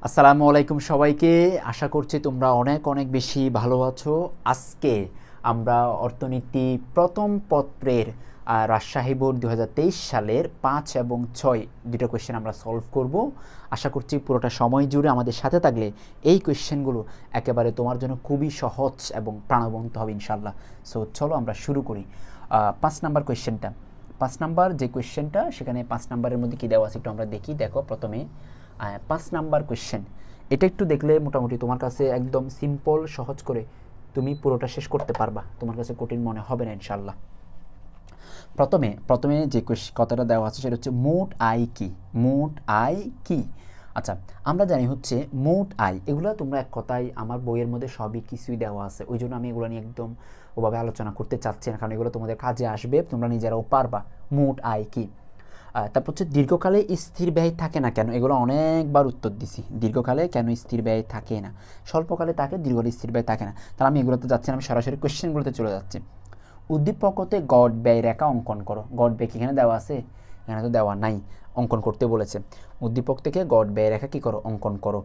আসসালামু আলাইকুম সবাইকে। আশা করছি তোমরা অনেক অনেক বেশি ভালো আছো। আজকে আমরা অর্থনীতি প্রথম পত্রের রাজশাহী বোর্ড 2023 সালের 5 এবং 6 দুটো কোয়েশ্চেন আমরা সলভ করব। আশা করছি পুরোটা সময় জুড়ে আমাদের সাথে থাকলে এই কোয়েশ্চেনগুলো একেবারে তোমার জন্য খুবই সহজ এবং প্রাণবন্ত হবে ইনশাল্লাহ। সো চলো আমরা শুরু করি। 5 নাম্বার কোয়েশ্চেনটা, 5 নাম্বার যে কোয়েশ্চেনটা সেখানে 5 নাম্বারের মধ্যে কী দেওয়া আছে একটু আমরা দেখি। দেখো প্রথমে 5 নাম্বার কোয়েশ্চেন, এটা একটু দেখলে মোটামুটি তোমার কাছে একদম সিম্পল সহজ করে তুমি পুরোটা শেষ করতে পারবা, তোমার কাছে কঠিন মনে হবে না ইনশাল্লাহ। প্রথমে যে কথাটা দেওয়া আছে সেটা হচ্ছে মোট আয় কি। মোট আয় কি? আচ্ছা, আমরা জানি হচ্ছে মোট আয়, এগুলো তোমরা এক কথায় আমার বইয়ের মধ্যে সবই কিছুই দেওয়া আছে, ওই জন্য আমি এগুলো নিয়ে একদম ওভাবে আলোচনা করতে চাচ্ছি না, কারণ এগুলো তোমাদের কাজে আসবে, তোমরা নিজেরাও পারবা। মোট আয় কি? তারপর হচ্ছে দীর্ঘকালে স্থির ব্যয় থাকে না কেন, এগুলো অনেকবার উত্তর দিছি। দীর্ঘকালে কেন স্থির ব্যয় থাকে না, স্বল্পকালে থাকে, দীর্ঘকালে স্থির ব্যয় থাকে না। তাহলে আমি এগুলোতে যাচ্ছি না, আমি সরাসরি কোয়েশ্চেনগুলোতে চলে যাচ্ছি। উদ্দীপকতে গড় ব্যয় রেখা অঙ্কন করো। গড় ব্যয় কি এখানে দেওয়া আছে? এখানে তো দেওয়া নাই, অঙ্কন করতে বলেছে। উদ্দীপক থেকে গড় ব্যয় রেখা কী করো? অঙ্কন করো।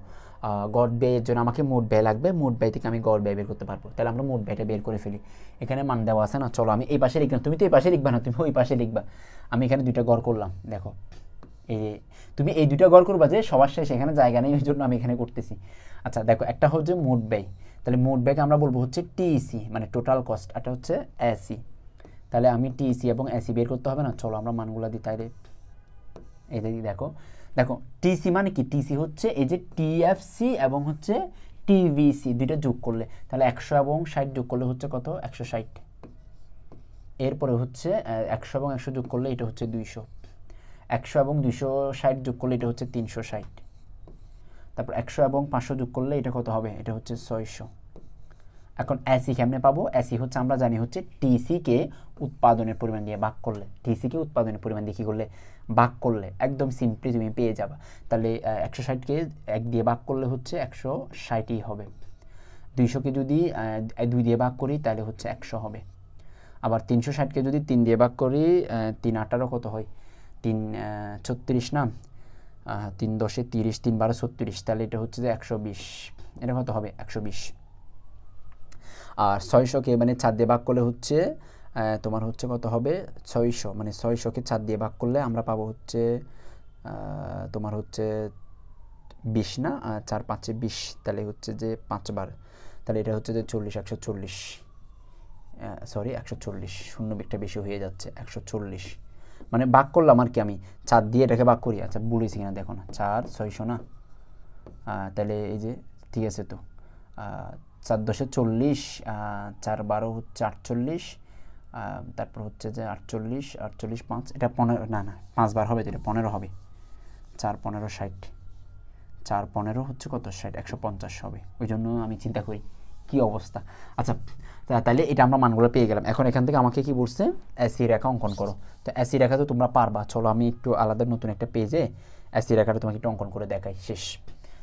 গড় ব্যয়ের জন্য আমাকে মোট ব্যয় লাগবে, মোট ব্যয় থেকে আমি গড় ব্যয় বের করতে পারবো, তাহলে আমরা মোট ব্যয়টা বের করে ফেলি। এখানে মান দেওয়া আছে না, চলো আমি এই পাশে লিখলাম, তুমি তো এই পাশে লিখবা না, তুমি ওই পাশে লিখবা। আমি এখানে দুইটা গড় করলাম, দেখো এই তুমি এই দুইটা গড় করবা যে সবার শেষে, এখানে জায়গা নেই ওই জন্য আমি এখানে করতেছি। আচ্ছা দেখো, একটা হচ্ছে মোট ব্যয়, তাহলে মোট ব্যয়কে আমরা বলবো হচ্ছে টিসি, মানে টোটাল কস্ট, এটা হচ্ছে এসি। তাহলে আমি টিসি এবং এসি বের করতে হবে না, চলো আমরা মানগুলো দিই। তাইলে এই দেখো দেখো টিসি মানে কি? টিসি হচ্ছে এই যে টিএফসি এবং হচ্ছে টিভিসি দুইটা যোগ করলে, তাহলে 100 এবং 60 যোগ করলে হচ্ছে কত? 160। এরপরে হচ্ছে 100 এবং 100 যোগ করলে এটা হচ্ছে 200। 100 এবং 260 যোগ করলে এটা হচ্ছে 360। তারপর 100 এবং 500 যোগ করলে এটা কত হবে? এটা হচ্ছে 600। এখন এসি কেমনে পাবো? এসি হচ্ছে আমরা জানি হচ্ছে টিসিকে উৎপাদনের পরিমাণ দিয়ে ভাগ করলে, টিসিকে উৎপাদনের পরিমাণ দিয়ে কী করলে? ভাগ করলে একদম সিম্পলি তুমি পেয়ে যাবা। তাহলে 160কে 1 দিয়ে ভাগ করলে হচ্ছে 160ই হবে। 200কে যদি 2 দিয়ে ভাগ করি তাহলে হচ্ছে 100 হবে। আবার 360কে যদি 3 দিয়ে ভাগ করি, 3 18 কত হয়? 3 36 না, 3 10 30, 3 12 36, তাহলে এটা হচ্ছে যে 120। এটা কত হবে? 120। আর 600কে মানে 4 দিয়ে ভাগ করলে হচ্ছে তোমার হচ্ছে কত হবে? 600, মানে 600কে 4 দিয়ে ভাগ করলে আমরা পাবো হচ্ছে তোমার হচ্ছে 20 না, 4 5 20, তাহলে হচ্ছে যে 5 বার, তাহলে এটা হচ্ছে যে 40, 140, সরি 140, শূন্য একটা বেশি হয়ে যাচ্ছে, 140। মানে ভাগ করলাম আর কি, আমি 4 দিয়ে এটাকে ভাগ করি। আচ্ছা বলেছি কিনা দেখো না, 4 600 না, তাহলে এই যে ঠিক আছে তো, 4 10 40, 4 12 হচ্ছে 48, তারপর হচ্ছে যে 48 48 5, এটা 15, না না 5 বার হবে তো, এটা 15 হবে। 4 15 60, 4 15 হচ্ছে কত? 60, 150 হবে। ওই জন্য আমি চিন্তা করি কি অবস্থা। আচ্ছা তাহলে এটা আমরা মানগুলো পেয়ে গেলাম। এখন এখান থেকে আমাকে কি বলছে? এসি রেখা অঙ্কন করো। তো এসি রেখা তো তোমরা পারবা, চলো আমি একটু আলাদা নতুন একটা পেজে এসি রেখাটা তোমাকে একটু অঙ্কন করে দেখাই, শেষ।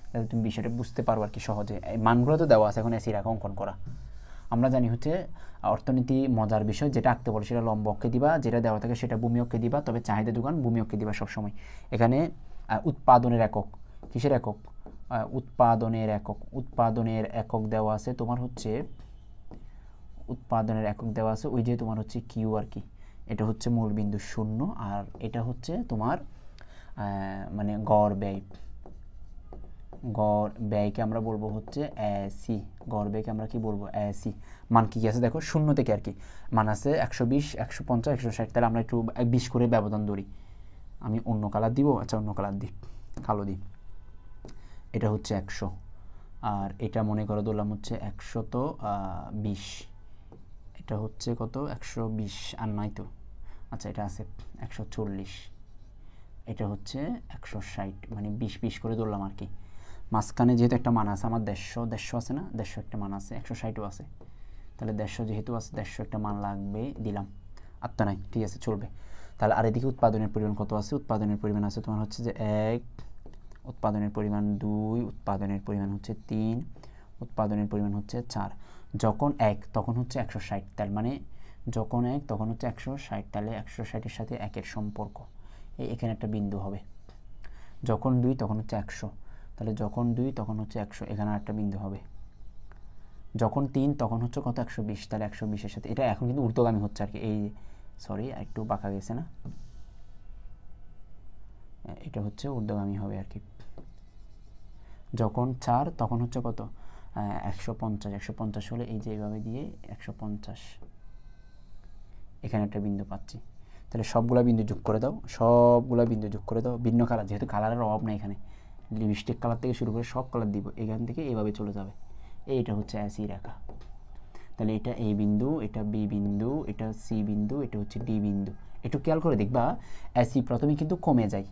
তাহলে তুমি বিষয়টা বুঝতে পারো আর কি সহজে। এই মানগুলো তো দেওয়া আছে, এখন এসি রেখা অঙ্কন করা। আমরা জানি হচ্ছে অর্থনীতি মজার বিষয়, যেটা আঁকতে বলে সেটা লম্ব অক্ষে দিবা, যেটা দেওয়া থাকে সেটা ভূমি অক্ষে দিবা, তবে চাহিদা যোগান ভূমি অক্ষে দিবা সবসময়। এখানে উৎপাদনের একক, কিসের একক? উৎপাদনের একক। উৎপাদনের একক দেওয়া আছে তোমার হচ্ছে, উৎপাদনের একক দেওয়া আছে ওই যে তোমার হচ্ছে কিউ আর কি, এটা হচ্ছে মূলবিন্দু 0, আর এটা হচ্ছে তোমার মানে গড় ব্যয়। গড় ব্যয়কে আমরা বলবো হচ্ছে এসি। গড় ব্যয়কে আমরা কি বলবো? এসি। মান কি আছে দেখো, 0 থেকে আর কি মান আছে 120, 150, 160, তাহলে আমরা একটু 20 করে ব্যবধান ধরি। আমি অন্য কালার দিব, আচ্ছা অন্য কালার দিই, কালো দিই। এটা হচ্ছে 100, আর এটা মনে করে ধরলাম হচ্ছে 120, এটা হচ্ছে কত? 120, আর নাই তো, আচ্ছা এটা আছে 140, এটা হচ্ছে 160, মানে 20 20 করে ধরলাম আর কি। মাঝখানে যেহেতু একটা মান আছে আমার 150 আছে না, 150 একটা মান আছে, 160ও আছে, তাহলে 150 যেহেতু আছে 150 একটা মান লাগবে, দিলাম। আর তো নাই, ঠিক আছে চলবে। তাহলে আর এদিকে উৎপাদনের পরিমাণ কত আছে? উৎপাদনের পরিমাণ আছে তোমার হচ্ছে যে 1, উৎপাদনের পরিমাণ 2, উৎপাদনের পরিমাণ হচ্ছে 3, উৎপাদনের পরিমাণ হচ্ছে 4। যখন 1 তখন হচ্ছে 160, তার মানে যখন 1 তখন হচ্ছে 160, তাহলে 160-এর সাথে 1-এর সম্পর্ক, এখানে একটা বিন্দু হবে। যখন 2 তখন হচ্ছে 100, তাহলে যখন 2 তখন হচ্ছে 100, এখানে একটা বিন্দু হবে। যখন 3 তখন হচ্ছে কত 120, তাহলে 120-এর সাথে এটা এখন কিন্তু ঊর্ধ্বগামী হচ্ছে আর কি। এই সরি একটু বাঁকা গেছে না, এটা হচ্ছে ঊর্ধ্বগামী হবে আর কি। যখন 4 তখন হচ্ছে কত 150, 150 হলে এই যে এইভাবে দিয়ে 150, এখানে একটা বিন্দু পাচ্ছি। তাহলে সবগুলা বিন্দু যোগ করে দাও, সবগুলা বিন্দু যোগ করে দাও। ভিন্ন কালার, যেহেতু কালারের অভাব নাই এখানে, লিপস্টিক কালার থেকে শুরু করে সব কালার দিব, এখান থেকে এইভাবে চলে যাবে। এইটা হচ্ছে এসি রেখা। তাহলে এটা এ বিন্দু, এটা বি বিন্দু, এটা সি বিন্দু, এটা হচ্ছে ডি বিন্দু। একটু খেয়াল করে দেখবা এসি প্রথমে কিন্তু কমে যায়,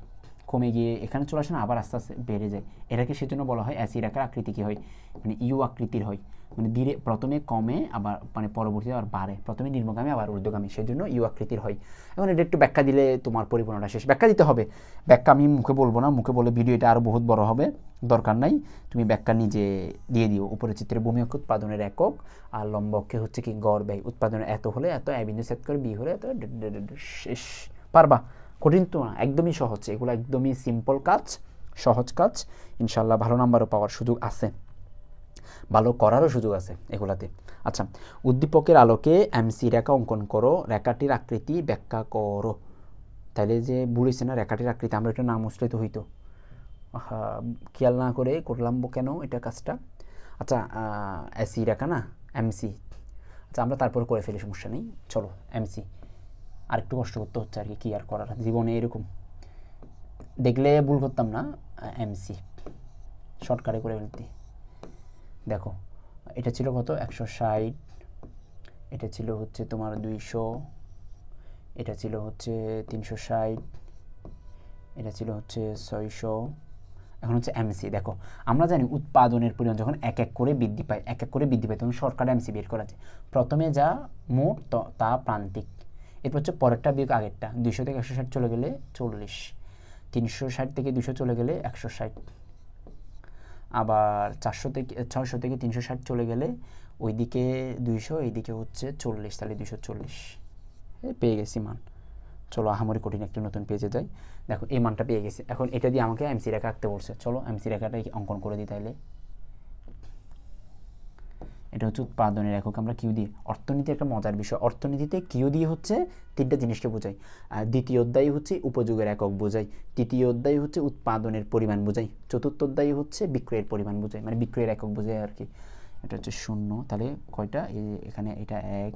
কমে গিয়ে এখানে চলে আসে না, আবার আস্তে আস্তে বেড়ে যায়। এটাকে সেজন্য বলা হয় এসি রেখার আকৃতি কী হয়, মানে ইউ আকৃতির হয়, মানে ধীরে প্রথমে কমে আবার মানে পরবর্তীতে আবার বাড়ে, প্রথমে নিম্নগামী আবার ঊর্ধ্বগামী, সেজন্য ইউ আকৃতির হয়। এখন এটা একটু ব্যাখ্যা দিলে তোমার পরিপূর্ণটা শেষ। ব্যাখ্যা দিতে হবে, ব্যাখ্যা আমি মুখে বলবো না, মুখে বলে ভিডিওটা আরও বহুত বড় হবে, দরকার নাই। তুমি ব্যাখ্যা নিজে দিয়ে দিও। উপরের চিত্রে ভূমি অক্ষ উৎপাদনের একক, আর লম্ব অক্ষে হচ্ছে কি গড় ব্যয়। উৎপাদনের এত হলে এত, এ বিন্দু সেট করে বি হলে এত, শেষ। পারবা, কঠিন তো না, একদমই সহজ, এগুলো একদমই সিম্পল কাজ, সহজ কাজ। ইনশাল্লাহ ভালো নাম্বারও পাওয়ার সুযোগ আছে, ভালো করারও সুযোগ আছে এগুলাতে। আচ্ছা, উদ্দীপকের আলোকে এমসি রেখা অঙ্কন করো, রেখাটির আকৃতি ব্যাখ্যা করো। তাইলে যে বলেছে না রেখাটির আকৃতি, আমরা এটা না মুছলে তো হইতো, খেয়াল না করে করলাম কেন এটা কাজটা। আচ্ছা, এসি রেখা না এমসি, আচ্ছা আমরা তারপর করে ফেলি, সমস্যা নেই। চলো এমসি, আর একটু কষ্ট করতে হচ্ছে আর কি, কী আর করার, জীবনে এরকম দেখলে ভুল করতাম না। এমসি শর্টকাটে করে ফেলতে। দেখো এটা ছিল কত 160, এটা ছিল হচ্ছে তোমার 200, এটা ছিল হচ্ছে 360, এটা ছিল হচ্ছে 600। এখন হচ্ছে এমসি। দেখো আমরা জানি উৎপাদনের পরিমাণ যখন এক এক করে বৃদ্ধি পায়, এক এক করে বৃদ্ধি পায়, তখন শর্টকাটে এমসি বের করা যায়। প্রথমে যা মোট তা প্রান্তিক, এরপর হচ্ছে পরেরটা বিয়োগ আগেরটা। 200 থেকে 160 চলে গেলে 40, 360 থেকে 200 চলে গেলে 160, আবার 600 থেকে 360 চলে গেলে ওইদিকে 200, এইদিকে হচ্ছে 40, তাহলে 240 পেয়ে গেছি মান। চলো আহামরি কঠিন একটা নতুন পেজে যাই। দেখো এই মানটা পেয়ে গেছি। এখন এটা দিয়ে আমাকে এমসি রেখা আঁকতে বলছে, চলো এমসি রেখাটা অঙ্কন করে দিই। তাইলে এটা হচ্ছে উৎপাদনের একক, আমরা কিউ দিয়ে। অর্থনীতি একটা মজার বিষয়, অর্থনীতিতে কিউ দিয়ে হচ্ছে তিনটা জিনিসকে বোঝাই। দ্বিতীয় অধ্যায় হচ্ছে উপযোগের একক বোঝাই, তৃতীয় অধ্যায় হচ্ছে উৎপাদনের পরিমাণ বোঝাই, চতুর্থ অধ্যায় হচ্ছে বিক্রয়ের পরিমাণ বোঝাই, মানে বিক্রয়ের একক বোঝাই আর কি। এটা হচ্ছে 0, তাহলে কয়টা এখানে, এটা 1,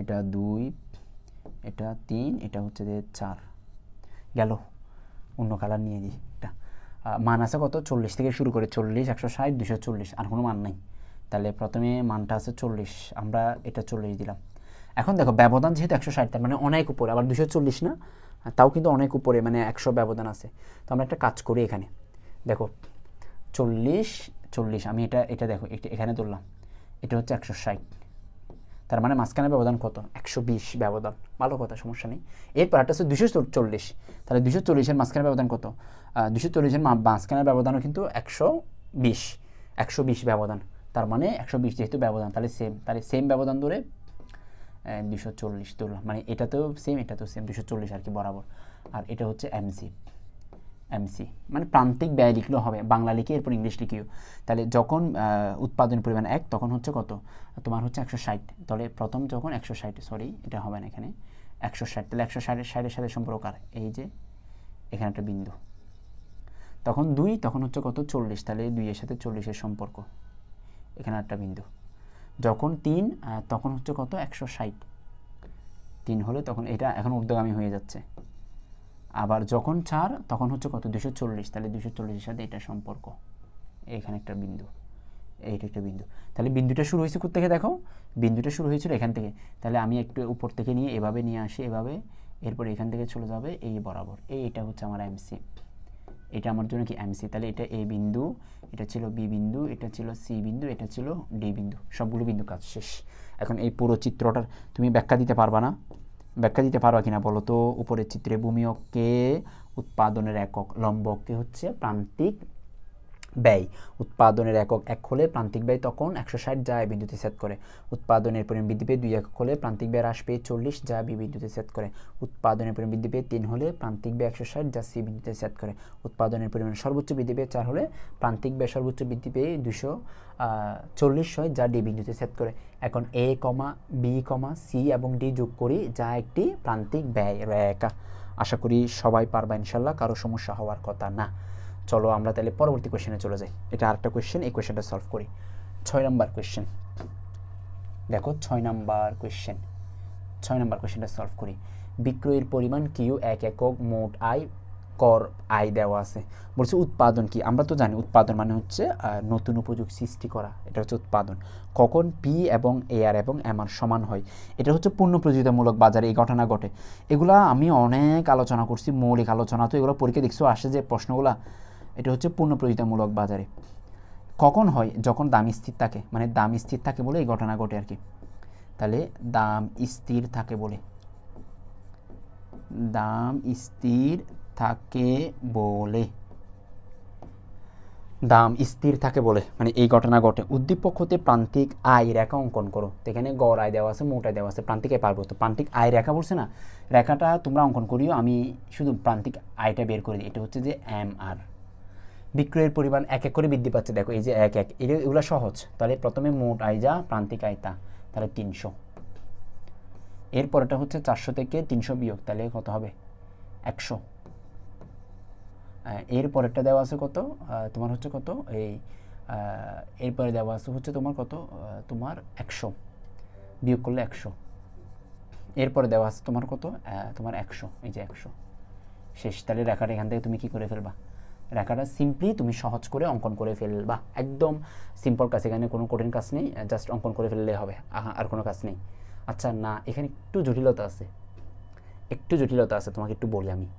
এটা 2, এটা 3, এটা হচ্ছে 4 গেল। অন্য কালার নিয়ে দিই। এটা মান আছে কত 40 থেকে শুরু করে 40, 160, 240, আর কোনো মান নাই। তাহলে প্রথমে মানটা আছে 40, আমরা এটা 40 দিলাম। এখন দেখো ব্যবধান যেহেতু 160, তার মানে অনেক উপরে, আবার 240 না, তাও কিন্তু অনেক উপরে, মানে 100 ব্যবধান আছে। তো আমরা একটা কাজ করি, এখানে দেখো 40, 40, আমি এটা দেখো এখানে তুললাম, এটা হচ্ছে 160, তার মানে মাঝখানে ব্যবধান কত 120 ব্যবধান। ভালো কথা, সমস্যা নেই। এরপর একটা হচ্ছে 240, তাহলে 240-এর মাঝখানে ব্যবধান কত, 240-এর মাঝখানে ব্যবধানও কিন্তু 120 ব্যবধান, তার মানে 120 যেহেতু ব্যবধান, তাহলে সেম ব্যবধান ধরে 240 ধরলাম, মানে এটাতেও সেম, এটাতেও সেম 240 আর কি বরাবর। আর এটা হচ্ছে এমসি, মানে প্রান্তিক ব্যয় লিখলেও হবে, বাংলা লিখে এরপর ইংলিশ লিখিও। তাহলে যখন উৎপাদন পরিমাণ 1 তখন হচ্ছে কত তোমার হচ্ছে 160, তাহলে প্রথম যখন 160, সরি এটা হবে না এখানে 160, তাহলে 160-এর সাথে সম্পর্ক আর এই যে এখানে একটা বিন্দু। তখন 2 তখন হচ্ছে কত 40, তাহলে 2-এর সাথে 40-এর সম্পর্ক, এখানে একটা বিন্দু। যখন 3 তখন হচ্ছে কত 160, 3 হলে তখন এটা এখন ঊর্ধ্বগামী হয়ে যাচ্ছে। আবার যখন 4 তখন হচ্ছে কত 240, তাহলে 240-এর সাথে এটা সম্পর্ক, এখানে একটা বিন্দু, এইটা একটা বিন্দু। তাহলে বিন্দুটা শুরু হয়েছে কোথা থেকে, দেখো বিন্দুটা শুরু হয়েছিল এখান থেকে, তাহলে আমি একটু উপর থেকে নিয়ে এভাবে নিয়ে আসি, এভাবে, এরপর এখান থেকে চলে যাবে এই বরাবর, এইটা হচ্ছে আমার এমসি, এটা আমার জন্য কি এমসি। তাহলে এটা এ বিন্দু, এটা ছিল বি বিন্দু, এটা ছিল সি বিন্দু, এটা ছিল ডি বিন্দু, সবগুলো বিন্দু কাজ শেষ। এখন এই পুরো চিত্রটার তুমি ব্যাখ্যা দিতে পারবা না, ব্যাখ্যা দিতে পারবা কিনা বলো তো। উপরের চিত্রে ভূমি অক্ষে উৎপাদনের একক, লম্ব অক্ষে হচ্ছে প্রান্তিক ব্যয় উৎপাদনের একক 1 হলে প্রান্তিক ব্যয় তখন 160 যা এ বিন্দুতে ছেদ করে। উৎপাদনের পরিমাণ বৃদ্ধি পেয়ে 2 একক হলে প্রান্তিক ব্যয় হ্রাস পেয়ে 40 যা বি বিন্দুতে ছেদ করে। উৎপাদনের পরিমাণ বৃদ্ধি পেয়ে 3 হলে প্রান্তিক ব্যয় 160 যা সি বিন্দুতে ছেদ করে। উৎপাদনের পরিমাণ সর্বোচ্চ বৃদ্ধি পেয়ে 4 হলে প্রান্তিক ব্যয় সর্বোচ্চ বৃদ্ধি পেয়ে 240 হয় যা ডি বিন্দুতে ছেদ করে। এখন এ কমা বি কমা সি এবং ডি যোগ করি যা একটি প্রান্তিক ব্যয় রেখা। আশা করি সবাই পারবা ইনশাল্লাহ, কারো সমস্যা হওয়ার কথা না। চলো আমরা তাহলে পরবর্তী কোয়েশ্চেনে চলে যাই। এটা আরেকটা কোয়েশ্চেন, এই কোয়েশ্চেনটা সলভ করি। 6 নম্বর কোয়েশ্চেন দেখো, 6 নম্বর কোয়েশ্চেনটা সলভ করি। বিক্রয়ের পরিমাণ কিউ 1 একক, মোট আয় কর আয় দেওয়া আছে। বলছে উৎপাদন কি, আমরা তো জানি উৎপাদন মানে হচ্ছে নতুন উপযোগ সৃষ্টি করা, এটা হচ্ছে উৎপাদন। কখন পি এবং এ আর এবং এম আর সমান হয়, এটা হচ্ছে পূর্ণ প্রতিযোগিতামূলক বাজারে এই ঘটনা ঘটে। এগুলা আমি অনেক আলোচনা করছি, মৌলিক আলোচনা, তো এগুলো পরীক্ষা দেখছো আসে যে প্রশ্নগুলা, এটা হচ্ছে পূর্ণ প্রতিযোগিতামূলক বাজারে কখন হয়, যখন দাম স্থির থাকে, মানে দাম স্থির থাকে বলে এই ঘটনা ঘটে আর কি। তাহলে দাম স্থির থাকে বলে, দাম স্থির থাকে বলে, দাম স্থির থাকে বলে মানে এই ঘটনা ঘটে। উদ্দীপক হতে প্রান্তিক আয় রেখা অঙ্কন করো। তো এখানে গড় আয় দেওয়া আছে, মোট আয় দেওয়া আছে, প্রান্তিকে পারবো। তো প্রান্তিক আয় রেখা বলছে না, রেখাটা তোমরা অঙ্কন করিও, আমি শুধু প্রান্তিক আয়টা বের করে দিই। এটা হচ্ছে যে এম আর। বিক্রয়ের পরিমাণ 1 এক করে বৃদ্ধি পাচ্ছে, দেখো এই যে 1 1, এগুলো সহজ। তাহলে প্রথমে মোট আয় যা, প্রান্তিক আয় তা, তাহলে 300। এরপরটা হচ্ছে 400 থেকে 300 বিয়োগ, তাহলে কত হবে 100। এরপরেরটা দেওয়া আছে কত, তোমার হচ্ছে কত, এই এরপরে দেওয়া আছে হচ্ছে তোমার কত, তোমার 100, বিয়োগ করলে 100। এরপরে দেওয়া আছে তোমার কত, তোমার 100, এই যে 100 শেষ। তাহলে রেখাটা এখান থেকে তুমি কি করে ফেলবা, রেখাটা সিম্পলি তুমি সহজ করে অঙ্কন করে ফেলবা, একদম সিম্পল কাজ, এখানে কোনো কঠিন কাজ নেই, জাস্ট অঙ্কন করে ফেললে হবে, আর কোনো কাজ নেই। আচ্ছা না, এখানে একটু জটিলতা আছে, তোমাকে একটু বলি আমি।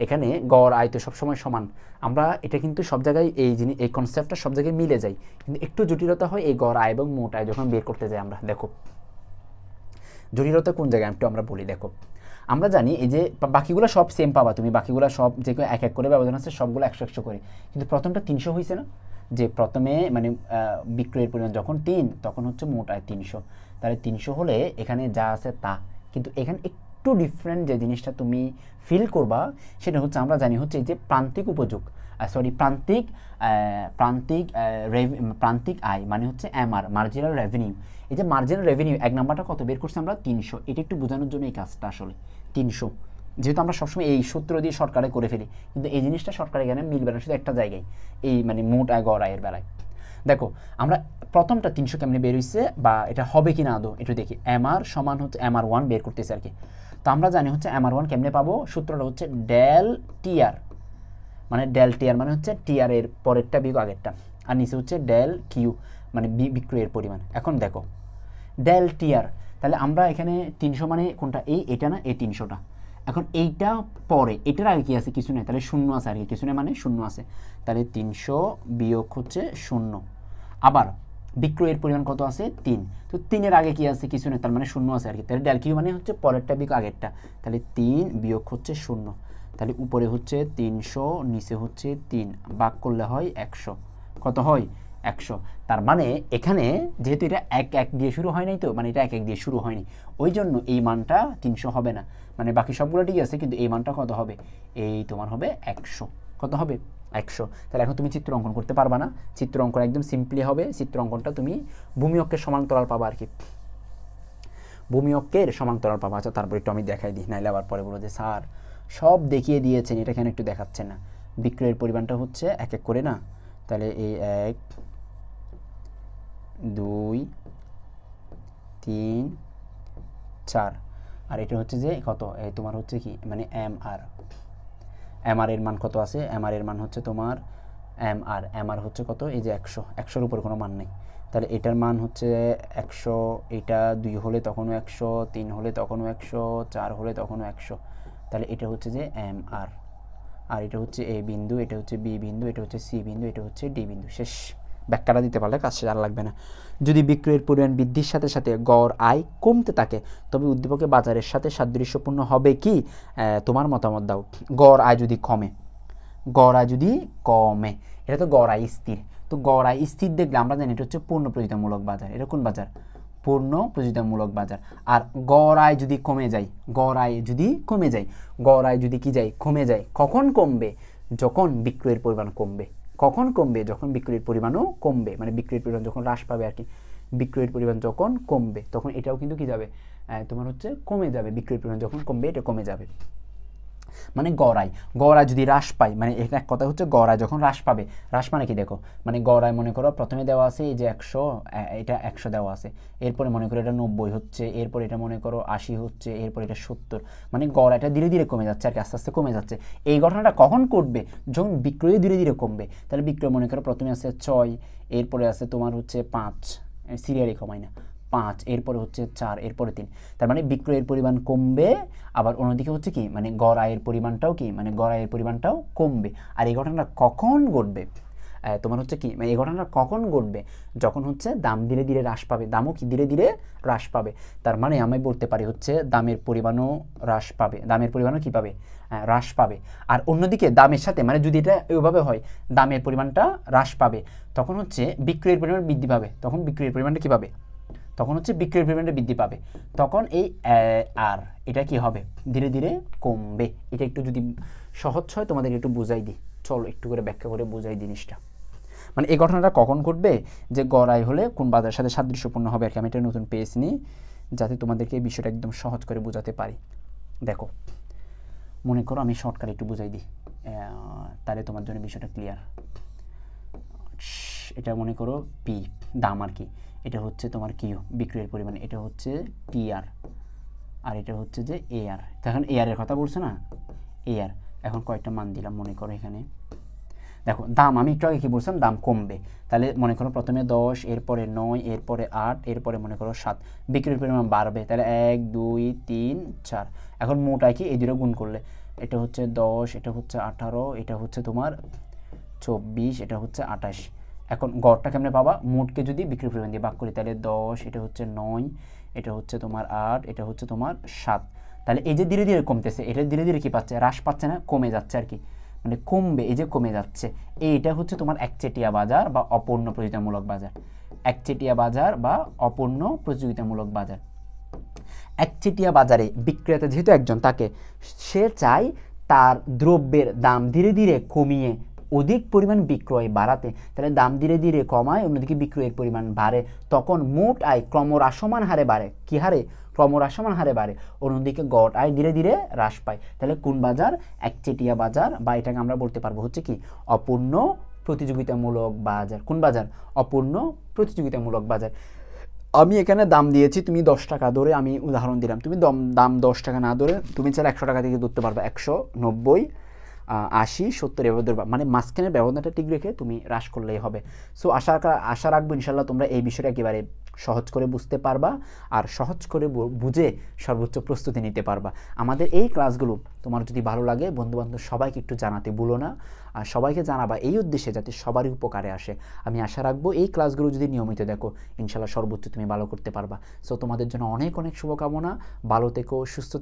এখানে গড় আয় তো সবসময় সমান, আমরা এটা কিন্তু সব জায়গায় এই কনসেপ্টটা সব জায়গায় মিলে যায়, কিন্তু একটু জটিলতা হয় এই গড় আয় এবং মোট আয় যখন বের করতে যাই আমরা। দেখো জটিলতা কোন জায়গায় একটু আমরা বলি। দেখো আমরা জানি এই যে বাকিগুলো সব সেম পাবা তুমি, বাকিগুলো সব যে 1 1 করে ব্যবধান আছে সবগুলো 100 100 করে, কিন্তু প্রথমটা 300 হয়েছে না, যে প্রথমে মানে বিক্রয়ের পরিমাণ যখন 3 তখন হচ্ছে মোট আয় 300। তাহলে 300 হলে এখানে যা আছে তা, কিন্তু এখানে একটু ডিফারেন্ট যে জিনিসটা তুমি ফিল করবা সেটা হচ্ছে, আমরা জানি হচ্ছে এই যে প্রান্তিক উপযোগ, প্রান্তিক আয় মানে হচ্ছে এমআর, মার্জিনাল রেভিনিউ। এই যে মার্জিনাল রেভিনিউ 1 নাম্বারটা কত বের করছি আমরা 300, এটা একটু বোঝানোর জন্য এই কাজটা আসলে 300, যেহেতু আমরা সবসময় এই সূত্র দিয়ে শর্টকাটে করে ফেলি, কিন্তু এই জিনিসটা শর্টকাটে এখানে মিলবে না, শুধু একটা জায়গায়, এই মানে মোট আয় গড় আয়ের বেলায়। দেখো আমরা প্রথমটা 300 কেমনে বের হয়েছে বা এটা হবে কিনা আদৌ একটু দেখি। এমআর সমান হচ্ছে MR1 বের করতেছে আর কি। তো আমরা জানি হচ্ছে MR1 কেমনে পাবো, সূত্রটা হচ্ছে ডেল টিআর, মানে ডেল টিআর মানে হচ্ছে টিআর এর পরেরটা বিয়োগ আগেরটা, আর নিচে হচ্ছে ডেল কিউ মানে বিক্রয়ের পরিমাণ। এখন দেখো ডেল টিআর, তাহলে আমরা এখানে 300 মানে কোনটা, এটা না, এই 300টা। এখন এইটা পরে, এটার আগে কি আছে, কিছু নেই, তাহলে শূন্য আছে আর কি, কিছু নেই মানে শূন্য আছে, তাহলে 300 বিয়োগ হচ্ছে 0। আবার বিক্রয়ের পরিমাণ কত আছে 3, তো 3-এর আগে কি আছে, কিছু নেই, তার মানে শূন্য আছে আর কি, তাহলে ডেল কিউ মানে হচ্ছে পরেরটা বিয়োগ আগেরটা, তাহলে 3 বিয়োগ হচ্ছে 0, তাহলে উপরে হচ্ছে 300, নিচে হচ্ছে 3, ভাগ করলে হয় 100, কত হয় 100। তার মানে এখানে যেহেতু এটা 1 1 দিয়ে শুরু হয় নাই, তো মানে এটা 1 1 দিয়ে শুরু হয়নি, ওই জন্য এই মানটা 300 হবে না, মানে বাকি সবগুলো ঠিক আছে, কিন্তু এই মানটা কত হবে, এই তোমার হবে 100, কত হবে 100। তাহলে এখন তুমি চিত্র অঙ্কন করতে পারবা না, চিত্র অঙ্কন একদম সিম্পলি হবে, চিত্র অঙ্কনটা তুমি ভূমি অক্ষের সমান্তরাল পাবা আর কি, ভূমি অক্ষের সমান্তরাল পাবা। আচ্ছা তারপর একটু আমি দেখাই দিই, নাইলে আবার পরে বলো যে স্যার সব দেখিয়ে দিয়েছেন, এটা কেন একটু দেখাচ্ছেন না। বিক্রয়ের পরিমাণটা হচ্ছে 1 1 করে না, তাহলে এই 1 2 3 4, আর এটা হচ্ছে যে কত, এই তোমার হচ্ছে কি মানে এমআর এর মান কত আছে, এমআর এর মান হচ্ছে তোমার এমআর হচ্ছে কত, এই যে 100, 100-এর উপর কোনো মান নেই, তাহলে এটার মান হচ্ছে 100, এটা 2 হলে তখনও 100, 3 হলে তখনও 100, 4 হলে তখনও 100, তাহলে এটা হচ্ছে যে এমআর, আর এটা হচ্ছে এ বিন্দু, এটা হচ্ছে বি বিন্দু, এটা হচ্ছে সি বিন্দু, এটা হচ্ছে ডি বিন্দু। শেষ, ব্যাখ্যাটা দিতে পারলে কাজ শেষ, আর লাগবে না। যদি বিক্রয়ের পরিমাণ বৃদ্ধির সাথে সাথে গড় আয় কমতে থাকে তবে উদ্দীপকে বাজারের সাথে সাদৃশ্যপূর্ণ হবে কি, তোমার মতামত দাও। গড় আয় যদি কমে, এটা তো গড়াই স্থির। তো গড়াই স্থির দেখলে আমরা জানি এটা হচ্ছে পূর্ণ প্রতিযোগিতামূলক বাজার। এটা কোন বাজার? পূর্ণ প্রতিযোগিতামূলক বাজার। আর গড়াই যদি কমে যায়, গড়াই যদি কমে যায়, গড়াই যদি কি যায়? কমে যায়। কখন কমবে? যখন বিক্রয়ের পরিমাণ কমবে। কখন কমবে? যখন বিক্রয়ের পরিমাণও কমবে, মানে বিক্রয়ের পরিমাণ যখন হ্রাস পাবে আর কি। বিক্রয়ের পরিমাণ যখন কমবে তখন এটাও কিন্তু কি যাবে? তোমার হচ্ছে কমে যাবে। বিক্রয়ের পরিমাণ যখন কমবে এটা কমে যাবে। মানে গড়াই যদি হ্রাস পায়, মানে এটা এক কথা হচ্ছে গড়াই যখন হ্রাস পাবে। হ্রাস মানে কি দেখো, মানে গড়াই মনে করো প্রথমে দেওয়া আছে এই যে 100, এটা 100 দেওয়া আছে, এরপরে মনে করো এটা 90 হচ্ছে, এরপর এটা মনে করো 80 হচ্ছে, এরপর এটা 70, মানে গড়াইটা ধীরে ধীরে কমে যাচ্ছে আর কি, আস্তে আস্তে কমে যাচ্ছে। এই ঘটনাটা কখন ঘটবে? যখন বিক্রয় ধীরে ধীরে কমবে। তাহলে বিক্রয় মনে করো প্রথমে আছে 6, এরপরে আছে তোমার হচ্ছে 5, সিরিয়ালি কমাই না, 5, এরপরে হচ্ছে 4, এরপরে 3। তার মানে বিক্রয়ের পরিমাণ কমবে, আবার অন্যদিকে হচ্ছে কি, মানে গড় আয়ের পরিমাণটাও কি, মানে গড় আয়ের পরিমাণটাও কমবে। আর এই ঘটনাটা কখন ঘটবে? তোমার হচ্ছে কি, মানে এই ঘটনাটা কখন ঘটবে? যখন হচ্ছে দাম ধীরে ধীরে হ্রাস পাবে, দামও কি ধীরে ধীরে হ্রাস পাবে। তার মানে আমি বলতে পারি হচ্ছে দামের পরিমাণও হ্রাস পাবে, দামের পরিমাণও কি পাবে? হ্রাস পাবে। আর অন্যদিকে দামের সাথে, মানে যদি এটা এইভাবে হয়, দামের পরিমাণটা হ্রাস পাবে, তখন হচ্ছে বিক্রয়ের পরিমাণ বৃদ্ধি পাবে। তখন বিক্রয়ের পরিমাণটা কী পাবে? তখন হচ্ছে বিক্রয়ের পরিমাণটা বৃদ্ধি পাবে। তখন এই আর এটা কি হবে? ধীরে ধীরে কমবে। এটা একটু যদি সহজ হয় তোমাদের একটু বুঝাই দিই, চলো একটু করে ব্যাখ্যা করে বুঝাই জিনিসটা। মানে এই ঘটনাটা কখন ঘটবে? যে গড়াই হলে কোন বাজারের সাথে সাদৃশ্যপূর্ণ হবে আর কি। আমি একটা নতুন পেজ নিই যাতে তোমাদেরকে এই বিষয়টা একদম সহজ করে বোঝাতে পারি। দেখো, মনে করো আমি শর্টকাট একটু বুঝাই দিই, তাহলে তোমার জন্য বিষয়টা ক্লিয়ার। এটা মনে করো পি, দাম আর কি। এটা হচ্ছে তোমার কিউ, বিক্রয়ের পরিমাণ। এটা হচ্ছে টি আর, আর এটা হচ্ছে যে এ আর। এখন এ আরের কথা বলছে না, এ আর। এখন কয়েকটা মান দিলাম, মনে করো এখানে দেখো দাম, আমি একটু আগে কি বলছিলাম, দাম কমবে। তাহলে মনে করো প্রথমে 10, এরপরে 9, এরপরে 8, এরপরে মনে করো 7, বিক্রির পরিমাণ বাড়বে। তাহলে 1, 2, 3, 4। এখন মোটায় কি এই দুটো গুণ করলে এটা হচ্ছে 10, এটা হচ্ছে 18, এটা হচ্ছে তোমার 24, এটা হচ্ছে 28। এখন গড়টা কেমনে পাবা? মোটকে যদি বিক্রির পরিমাণ দিয়ে ভাগ করি, তাহলে 10, এটা হচ্ছে 9, এটা হচ্ছে তোমার 8, এটা হচ্ছে তোমার 7। তাহলে এই যে ধীরে ধীরে কমতেছে, এটা ধীরে ধীরে কি পাচ্ছে? হ্রাস পাচ্ছে না, কমে যাচ্ছে আর কি, মানে কমবে, এই যে কমে যাচ্ছে। এইটা হচ্ছে তোমার একচেটিয়া বাজার বা অপূর্ণ প্রতিযোগিতামূলক বাজার। একচেটিয়া বাজার বা অপূর্ণ প্রতিযোগিতামূলক বাজার। একচেটিয়া বাজারে বিক্রেতা যেহেতু একজন, তাকে সে চায় তার দ্রব্যের দাম ধীরে ধীরে কমিয়ে অধিক পরিমাণ বিক্রয় বাড়াতে। তাহলে দাম ধীরে ধীরে কমায়, অন্যদিকে বিক্রয়ের পরিমাণ বাড়ে, তখন মোট আয় ক্রমহ্রাসমান হারে বাড়ে। কি হারে? ক্রমহ্রাসমান হারে বাড়ে। অন্যদিকে গড় আয় ধীরে ধীরে হ্রাস পায়। তাহলে কোন বাজার? একচেটিয়া বাজার, বা এটাকে আমরা বলতে পারবো হচ্ছে কি, অপূর্ণ প্রতিযোগিতামূলক বাজার। কোন বাজার? অপূর্ণ প্রতিযোগিতামূলক বাজার। আমি এখানে দাম দিয়েছি, তুমি 10 টাকা ধরে আমি উদাহরণ দিলাম, তুমি দাম 10 টাকা না ধরে তুমি চাইলে 100 টাকা থেকে ধরতে পারবে। 190, 80, 70 এভাবে ধরবা, মানে মাঝখানের ব্যবধানটা ঠিক রেখে তুমি হ্রাস করলেই হবে। সো আশা রাখবো ইনশাল্লাহ তোমরা এই বিষয়টা একেবারে সহজ করে বুঝতে পারবা, আর সহজ করে বুঝে সর্বোচ্চ প্রস্তুতি নিতে পারবা। আমাদের এই ক্লাসগুলো তোমার যদি ভালো লাগে, বন্ধুবান্ধব সবাইকে একটু জানাতে ভুলো না, আর সবাইকে জানাবা এই উদ্দেশ্যে যাতে সবারই উপকারে আসে। আমি আশা রাখবো এই ক্লাসগুলো যদি নিয়মিত দেখো, ইনশাল্লাহ সর্বোচ্চ তুমি ভালো করতে পারবা। সো তোমাদের জন্য অনেক অনেক শুভকামনা। ভালো থেকো, সুস্থ থেকো।